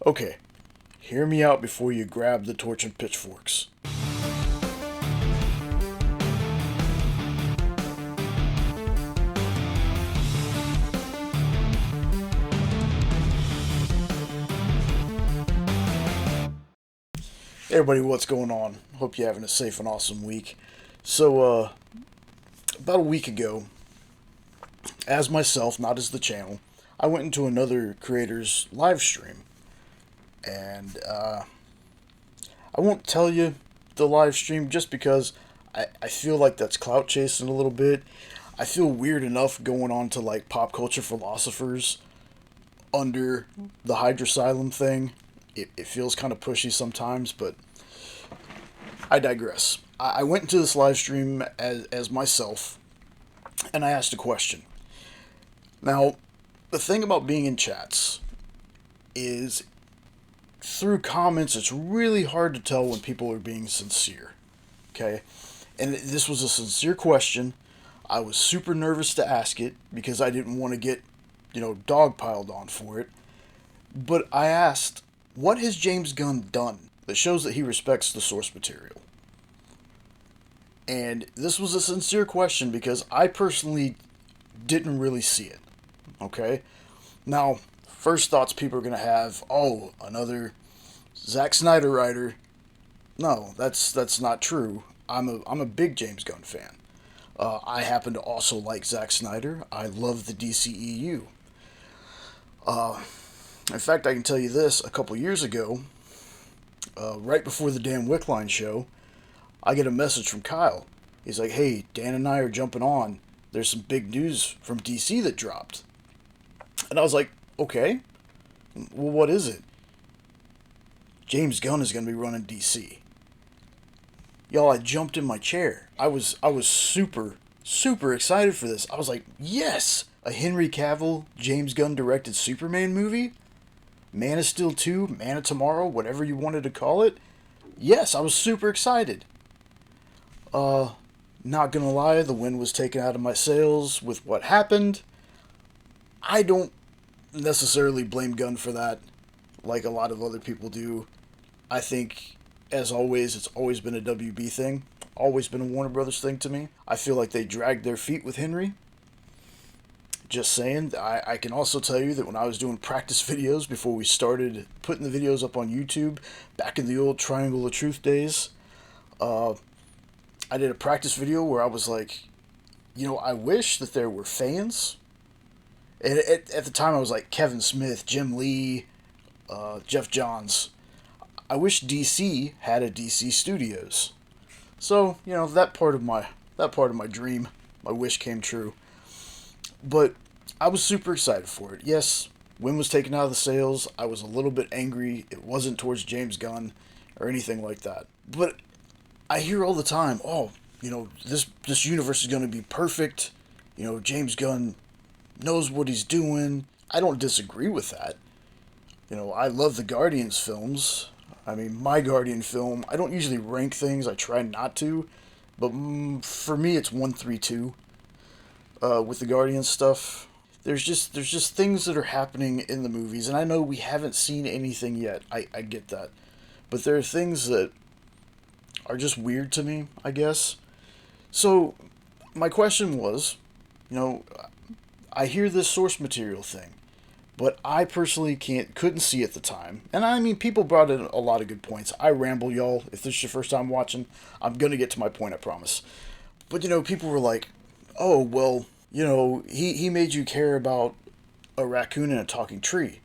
Okay, hear me out before you grab the torch and pitchforks. Hey everybody, what's going on? Hope you're having a safe and awesome week. So, about a week ago, as myself, not as the channel, I went into another creator's live stream. And, I won't tell you the live stream just because I feel like that's clout chasing a little bit. I feel weird enough going on to like pop culture philosophers under the Hydrosylum thing. It feels kind of pushy sometimes, but I digress. I went into this live stream as myself, and I asked a question. Now, the thing about being in chats is through comments, it's really hard to tell when people are being sincere. Okay? And this was a sincere question. I was super nervous to ask it because I didn't want to get, dogpiled on for it. But I asked, what has James Gunn done that shows that he respects the source material? And this was a sincere question because I personally didn't really see it. Okay? Now, first thoughts people are going to have, oh, another Zack Snyder writer. No, that's not true. I'm a big James Gunn fan. I happen to also like Zack Snyder. I love the DCEU. In fact, I can tell you this: a couple years ago, right before the Dan Wickline show, I get a message from Kyle. He's like, "Hey, Dan and I are jumping on. There's some big news from DC that dropped." And I was like, "Okay, well, what is it?" James Gunn is going to be running DC. Y'all, I jumped in my chair. I was super excited for this. I was like, yes, a Henry Cavill, James Gunn directed Superman movie? Man of Steel 2, Man of Tomorrow, whatever you wanted to call it. Yes, I was super excited. Not gonna lie, the wind was taken out of my sails with what happened. I don't necessarily blame Gunn for that, like a lot of other people do. I think, as always, it's always been a WB thing. Always been a Warner Brothers thing to me. I feel like they dragged their feet with Henry. Just saying. I can also tell you that when I was doing practice videos before we started putting the videos up on YouTube, back in the old Triangle of Truth days, I did a practice video where I was like, I wish that there were fans. And at the time, I was like Kevin Smith, Jim Lee, Jeff Johns. I wish DC had a DC Studios. So, that part of my dream, my wish came true. But I was super excited for it. Yes, wind was taken out of the sails. I was a little bit angry. It wasn't towards James Gunn or anything like that. But I hear all the time, oh, this universe is going to be perfect. James Gunn knows what he's doing. I don't disagree with that. I love the Guardians films. I mean, my Guardian film, I don't usually rank things. I try not to. But for me, it's 1-3-2 with the Guardian stuff. There's just things that are happening in the movies. And I know we haven't seen anything yet. I get that. But there are things that are just weird to me, I guess. So, my question was, I hear this source material thing. But I personally couldn't see at the time. And I mean, people brought in a lot of good points. I ramble, y'all. If this is your first time watching, I'm going to get to my point, I promise. But, people were like, oh, well, he made you care about a raccoon and a talking tree.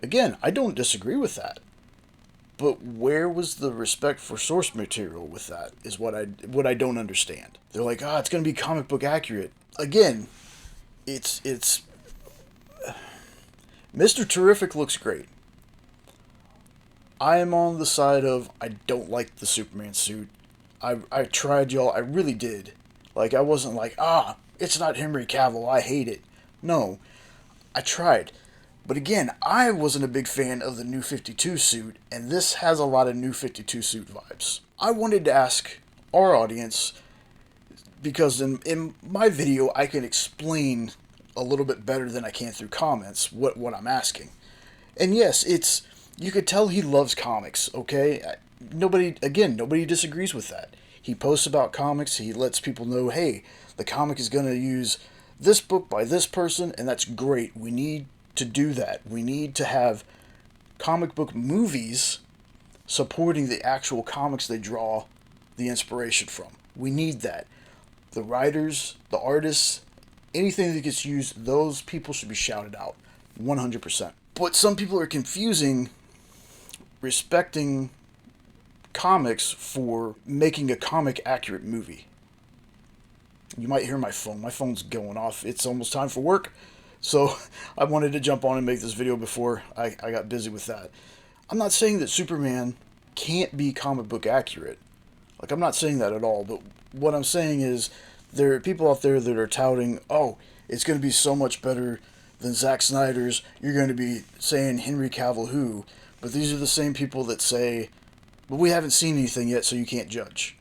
Again, I don't disagree with that. But where was the respect for source material with that is what I don't understand. They're like, it's going to be comic book accurate. Again, it's Mr. Terrific looks great. I am on the side of I don't like the Superman suit. I tried, y'all. I really did. Like, I wasn't like, it's not Henry Cavill. I hate it. No, I tried. But again, I wasn't a big fan of the New 52 suit, and this has a lot of New 52 suit vibes. I wanted to ask our audience, because in my video, I can explain a little bit better than I can through comments what I'm asking. And yes, You could tell he loves comics, okay? Nobody disagrees with that. He posts about comics, he lets people know, hey, the comic is going to use this book by this person, and that's great. We need to do that. We need to have comic book movies supporting the actual comics they draw the inspiration from. We need that. The writers, the artists, anything that gets used, those people should be shouted out 100%. But some people are confusing respecting comics for making a comic accurate movie. You might hear my phone. My phone's going off. It's almost time for work. So I wanted to jump on and make this video before I got busy with that. I'm not saying that Superman can't be comic book accurate. Like, I'm not saying that at all. But what I'm saying is there are people out there that are touting, oh, it's going to be so much better than Zack Snyder's. You're going to be saying Henry Cavill who. But these are the same people that say, but we haven't seen anything yet, so you can't judge.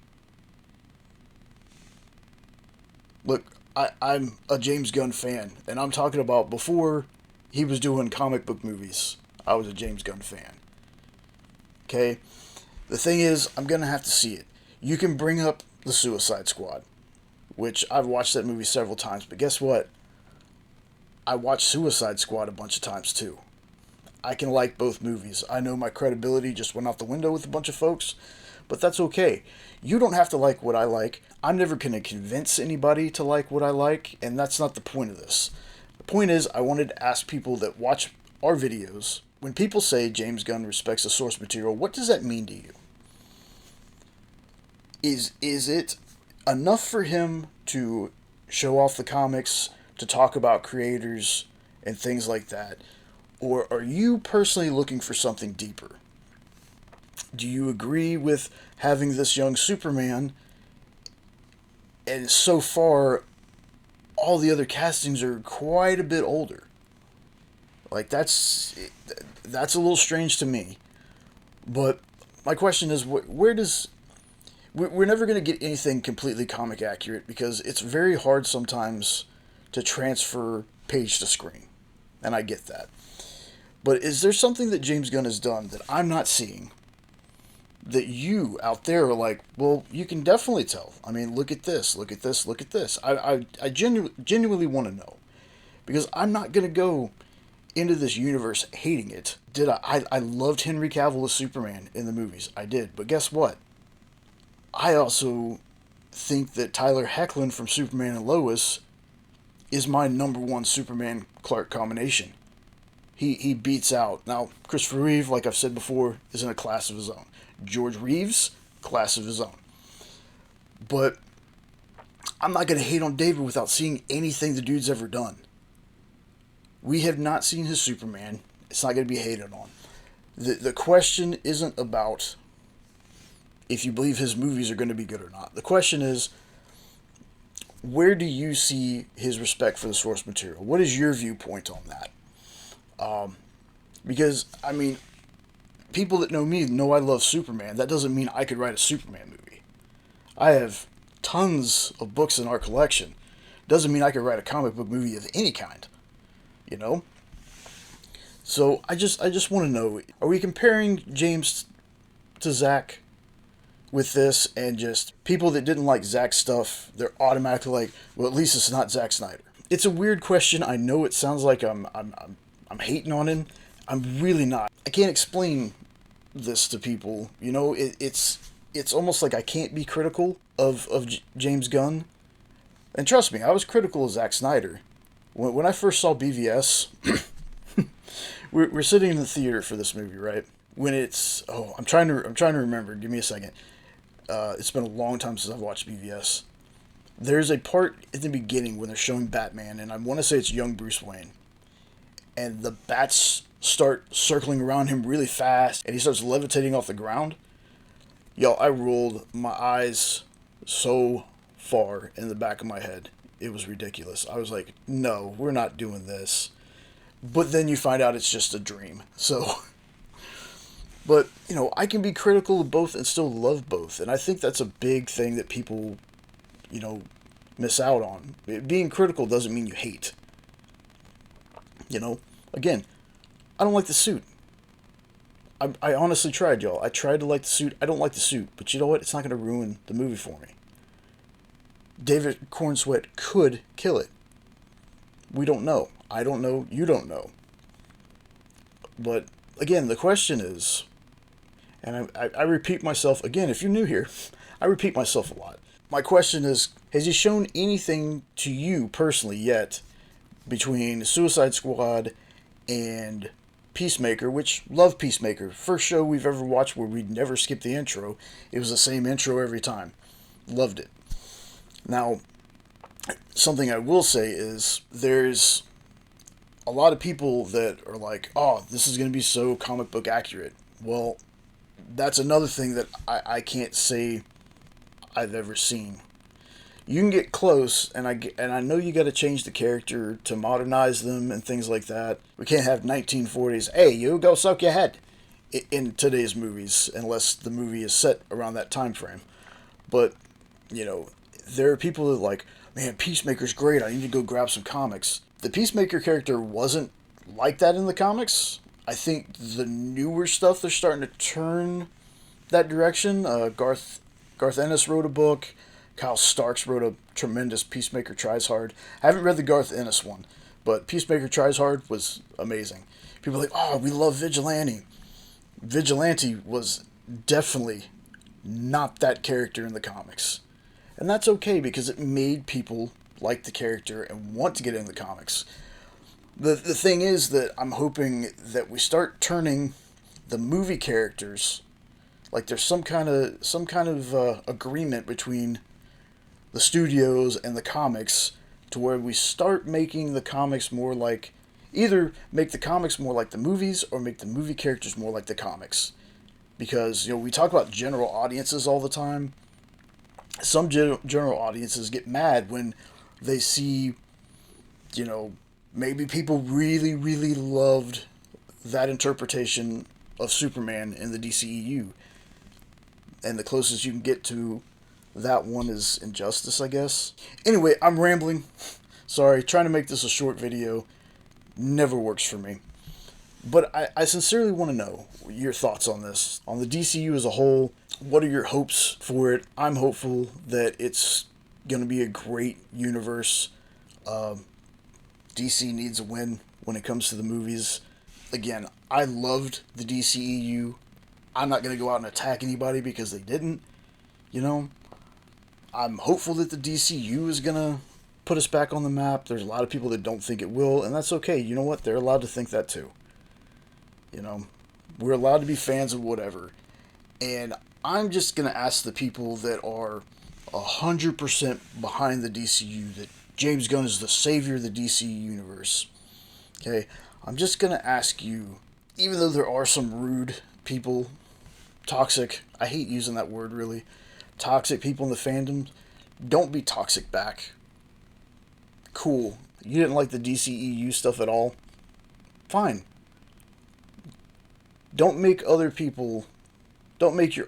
Look, I'm a James Gunn fan, and I'm talking about before he was doing comic book movies. I was a James Gunn fan. Okay? The thing is, I'm going to have to see it. You can bring up The Suicide Squad, which I've watched that movie several times, but guess what? I watched Suicide Squad a bunch of times too. I can like both movies. I know my credibility just went out the window with a bunch of folks, but that's okay. You don't have to like what I like. I'm never going to convince anybody to like what I like, and that's not the point of this. The point is, I wanted to ask people that watch our videos, when people say James Gunn respects the source material, what does that mean to you? Is it enough for him to show off the comics, to talk about creators and things like that? Or are you personally looking for something deeper? Do you agree with having this young Superman? And so far, all the other castings are quite a bit older. Like, that's a little strange to me. But my question is, where does... We're never going to get anything completely comic accurate because it's very hard sometimes to transfer page to screen. And I get that. But is there something that James Gunn has done that I'm not seeing that you out there are like, well, you can definitely tell. I mean, look at this, look at this, look at this. I genuinely want to know. Because I'm not going to go into this universe hating it. Did I loved Henry Cavill as Superman in the movies. I did. But guess what? I also think that Tyler Hoechlin from Superman and Lois is my number one Superman Clark combination. He beats out. Now, Christopher Reeve, like I've said before, is in a class of his own. George Reeves, class of his own. But I'm not going to hate on David without seeing anything the dude's ever done. We have not seen his Superman. It's not going to be hated on. The question isn't about if you believe his movies are going to be good or not. The question is, where do you see his respect for the source material? What is your viewpoint on that? Because, I mean, people that know me know I love Superman. That doesn't mean I could write a Superman movie. I have tons of books in our collection. Doesn't mean I could write a comic book movie of any kind. You know? So, I just want to know, are we comparing James to Zack with this, and just people that didn't like Zack's stuff, they're automatically like, well, at least it's not Zack Snyder? It's a weird question. I know it sounds like I'm hating on him. I'm really not. I can't explain this to people. You know, it's almost like I can't be critical of James Gunn. And trust me, I was critical of Zack Snyder. When I first saw BVS, we're sitting in the theater for this movie, right? When it's I'm trying to remember. Give me a second. It's been a long time since I've watched BVS. There's a part at the beginning when they're showing Batman, and I want to say it's young Bruce Wayne. And the bats start circling around him really fast, and he starts levitating off the ground. Yo, I rolled my eyes so far in the back of my head. It was ridiculous. I was like, no, we're not doing this. But then you find out it's just a dream. So, but, you know, I can be critical of both and still love both. And I think that's a big thing that people, you know, miss out on. Being critical doesn't mean you hate. You know, again, I don't like the suit. I honestly tried, y'all. I tried to like the suit. I don't like the suit, but you know what? It's not going to ruin the movie for me. David Cornsweet could kill it. We don't know. I don't know. You don't know. But again, the question is, and I repeat myself again, if you're new here, I repeat myself a lot. My question is, has he shown anything to you personally yet between Suicide Squad and Peacemaker, which love Peacemaker. First show we've ever watched where we'd never skip the intro. It was the same intro every time. Loved it. Now, something I will say is there's a lot of people that are like, oh, this is going to be so comic book accurate. Well, that's another thing that I can't say I've ever seen. You can get close, and I know you got to change the character to modernize them and things like that. We can't have 1940s, hey, you go soak your head, in today's movies, unless the movie is set around that time frame. But, you know, there are people that are like, man, Peacemaker's great, I need to go grab some comics. The Peacemaker character wasn't like that in the comics. I think the newer stuff, they're starting to turn that direction. Garth Ennis wrote a book. Kyle Starks wrote a tremendous Peacemaker Tries Hard. I haven't read the Garth Ennis one, but Peacemaker Tries Hard was amazing. People are like, oh, we love Vigilante. Vigilante was definitely not that character in the comics. And that's okay because it made people like the character and want to get in the comics. The thing is that I'm hoping that we start turning the movie characters, like there's some kind of agreement between the studios and the comics to where we start making the comics more like, either make the comics more like the movies or make the movie characters more like the comics. Because, you know, we talk about general audiences all the time. Some general audiences get mad when they see, you know, maybe people really, really loved that interpretation of Superman in the DCEU. And the closest you can get to that one is Injustice, I guess. Anyway, I'm rambling. Sorry, trying to make this a short video never works for me. But I sincerely want to know your thoughts on this. On the DCU as a whole, what are your hopes for it? I'm hopeful that it's going to be a great universe. DC needs a win when it comes to the movies. Again, I loved the DCEU. I'm not going to go out and attack anybody because they didn't. You know, I'm hopeful that the DCU is going to put us back on the map. There's a lot of people that don't think it will, and that's okay. You know what? They're allowed to think that too. You know, we're allowed to be fans of whatever. And I'm just going to ask the people that are 100% behind the DCU, that James Gunn is the savior of the DC universe. Okay, I'm just going to ask you, even though there are some rude people, toxic, I hate using that word really, toxic people in the fandom, don't be toxic back. Cool. You didn't like the DCEU stuff at all? Fine. Don't make your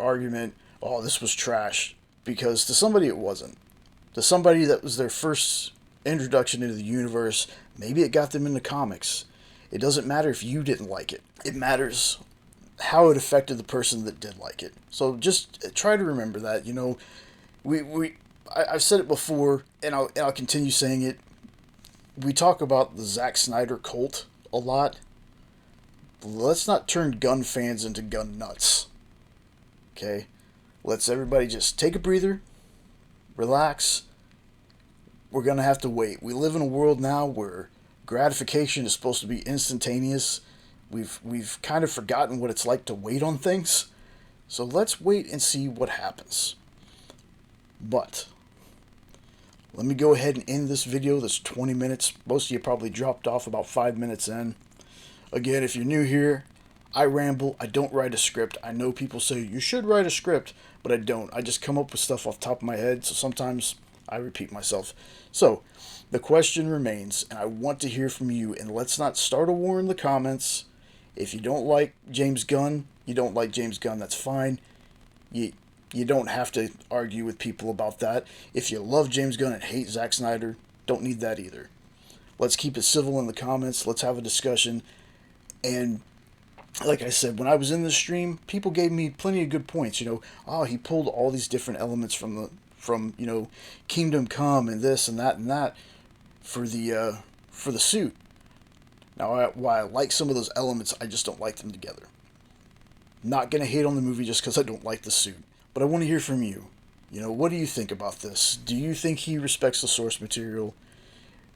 argument, oh, this was trash, because to somebody it wasn't. To somebody that was their first introduction into the universe, maybe it got them into comics. It doesn't matter if you didn't like it. It matters how it affected the person that did like it. So just try to remember that. You know, I've said it before, and I'll continue saying it. We talk about the Zack Snyder cult a lot. Let's not turn Gunn fans into Gunn nuts. Okay? Let's everybody just take a breather, relax. We're going to have to wait. We live in a world now where gratification is supposed to be instantaneous. We've kind of forgotten what it's like to wait on things. So let's wait and see what happens. But let me go ahead and end this video. That's 20 minutes. Most of you probably dropped off about 5 minutes in. Again, if you're new here, I ramble. I don't write a script. I know people say, you should write a script, but I don't. I just come up with stuff off the top of my head, so sometimes I repeat myself. So, the question remains, and I want to hear from you, and let's not start a war in the comments. If you don't like James Gunn, you don't like James Gunn, that's fine. You don't have to argue with people about that. If you love James Gunn and hate Zack Snyder, don't need that either. Let's keep it civil in the comments. Let's have a discussion. And like I said, when I was in the stream, people gave me plenty of good points. Oh, he pulled all these different elements from Kingdom Come and this and that for the suit. Now, while I like some of those elements, I just don't like them together. Not gonna hate on the movie just because I don't like the suit, but I want to hear from you. What do you think about this? Do you think he respects the source material?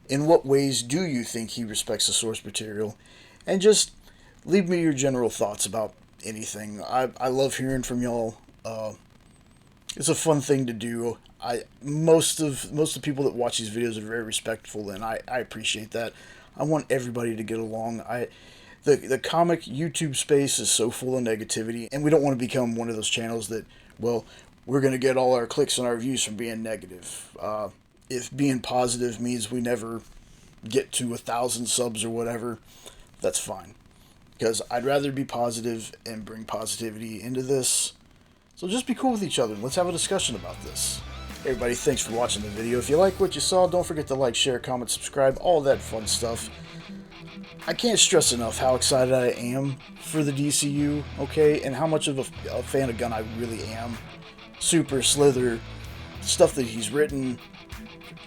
In what ways do you think he respects the source material? And just leave me your general thoughts about anything. I love hearing from y'all. It's a fun thing to do. Most of the people that watch these videos are very respectful, and I appreciate that. I want everybody to get along. The comic YouTube space is so full of negativity, and we don't want to become one of those channels that, well, we're going to get all our clicks and our views from being negative. If being positive means we never get to 1,000 subs or whatever, that's fine. Because I'd rather be positive and bring positivity into this. So just be cool with each other and let's have a discussion about this. Everybody, thanks for watching the video. If you like what you saw, don't forget to like, share, comment, subscribe, all that fun stuff. I can't stress enough how excited I am for the DCU, okay, and how much of a fan of Gunn I really am. Super, Slither, stuff that he's written.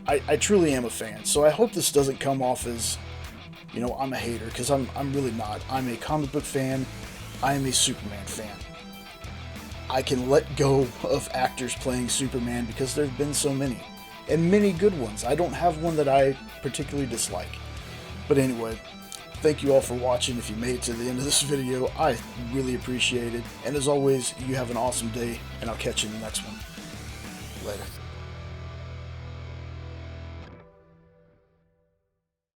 I truly am a fan, so I hope this doesn't come off as, I'm a hater, because I'm really not. I'm a comic book fan. I am a Superman fan. I can let go of actors playing Superman because there have been so many, and many good ones. I don't have one that I particularly dislike. But anyway, thank you all for watching. If you made it to the end of this video, I really appreciate it. And as always, you have an awesome day, and I'll catch you in the next one. Later.